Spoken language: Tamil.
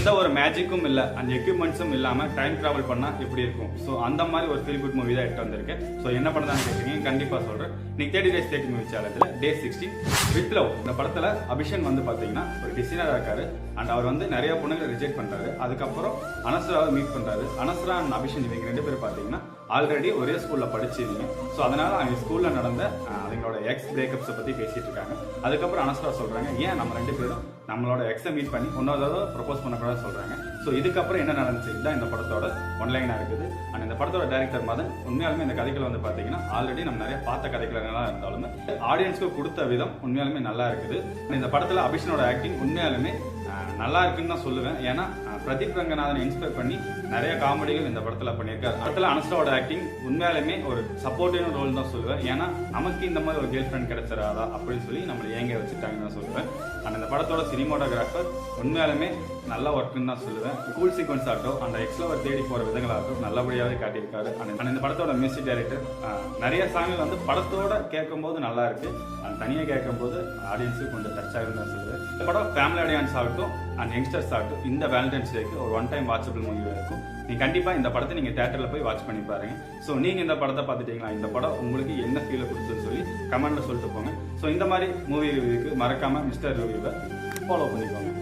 எந்த ஒரு மேஜிக்கும் இல்லை, அந்த எக்யூப்மெண்ட்ஸும் இல்லாமல் டைம் ட்ராவல் பண்ணால் எப்படி இருக்கும். ஸோ அந்த மாதிரி ஒரு ஃபீல் குட் மூவி தான் எடுத்து வந்திருக்கேன். ஸோ என்ன படம் கேட்குறீங்க, கண்டிப்பாக சொல்கிறேன். இன்னைக்கு 30 Days 30 மூவி சேலஞ்சில் டே 16 வித் லவ். இந்த படத்தில் அபிஷன் வந்து பார்த்தீங்கன்னா ஒரு டிசைனராக இருக்காரு. அண்ட் அவர் வந்து நிறைய பொண்ணுங்களை ரிஜெக்ட் பண்ணுறாரு. அதுக்கப்புறம் அனஸ்ராவை மீட் பண்ணுறாரு. அனஸ்ரா அண்ட் அபிஷன் இவங்க 2 பேர் பார்த்தீங்கன்னா ஆல்ரெடி ஒரே ஸ்கூலில் படிச்சிருந்தீங்க. ஸோ அதனால அவங்க ஸ்கூலில் நடந்த அவங்களோட எக்ஸ் பிரேக்கப்ஸை பற்றி பேசிட்டு இருக்காங்க. அதுக்கப்புறம் அனஸ்ரா சொல்கிறாங்க, ஏன் நம்ம 2 பேரும் நம்மளோட எக்ஸை மீட் பண்ணி இன்னொரு ப்ரொபோஸ் பண்ணக்கூடாது சொல்கிறாங்க. ஸோ இதுக்கப்புறம் என்ன நடந்துச்சு இதுதான் இந்த படத்தோட ஒன்லைனாக இருக்குது. அண்ட் இந்த படத்தோட டைரக்டர் மதன் உண்மையாலுமே இந்த கதைகள் வந்து பார்த்தீங்கன்னா ஆல்ரெடி நம்ம நிறைய பார்த்த கதைகளாக இருந்தாலுமே ஆடியன்ஸ்க்கு கொடுத்த விதம் உண்மையாலுமே நல்லா இருக்குது. இந்த படத்தில் அபிஷனோட ஆக்டிங் உண்மையாலுமே நல்லா இருக்குன்னு தான் சொல்லுவேன். ஏன்னா பிரதீப் ரங்கநாதனை இன்ஸ்பயர் பண்ணி நிறைய காமெடிகள் இந்த படத்தில் பண்ணியிருக்காரு. படத்தில் அனஸ்ராவோட ஆக்டிங் உண்மையாலுமே ஒரு சப்போர்ட்டிவ் ரோல் தான் சொல்லுவேன். ஏன்னா நமக்கு இந்த மாதிரி ஒரு கேர்ள் ஃப்ரெண்ட் கிடைச்சிடாதா அப்படின்னு சொல்லி நம்மளை ஏங்க வச்சுட்டாங்கன்னு தான் சொல்லுவேன். அண்ட் இந்த படத்தோட சினிமாட்டோகிராஃபர் உண்மையாலுமே நல்ல ஒர்க்குன்னு தான் சொல்லுவேன். கூல் சீக்வன்ஸ் ஆகட்டும், அந்த எக்ஸ்லவர் தேடி போகிற விதங்களாகட்டும் நல்லபடியாகவே காட்டியிருக்காரு. அண்ட் இந்த படத்தோட மியூசிக் டைரக்டர் நிறைய சாங்கள் வந்து படத்தோட கேட்கும்போது நல்லா இருக்கு, அண்ட் தனியாக கேட்கும்போது ஆடியன்ஸுக்கு கொஞ்சம் டச் ஆகுதுன்னு தான் சொல்லுவேன். இந்த படம் ஃபேமிலி ஆடியன்ஸ் ஆகட்டும் அண்ட் யங்ஸ்டர்ஸ் ஆகட்டும் இந்த வேலண்டைன்ஸ் டேக்கு ஒரு ஒன் டைம் வாட்சபிள் மூவி இருக்கும். நீங்க கண்டிப்பாக இந்த படத்தை நீங்கள் தேட்டரில் போய் வாட்ச் பண்ணி பாருங்க. ஸோ நீங்கள் இந்த படத்தை பார்த்துட்டீங்களா, இந்த படம் உங்களுக்கு என்ன ஃபீலை கொடுத்துன்னு சொல்லி கமெண்ட்ல சொல்லிட்டு போங்க. ஸோ இந்த மாதிரி மூவி ரிவ்யூக்கு மறக்காம மிஸ்டர் ரிவ்யூவை ஃபாலோ பண்ணிக்கோங்க.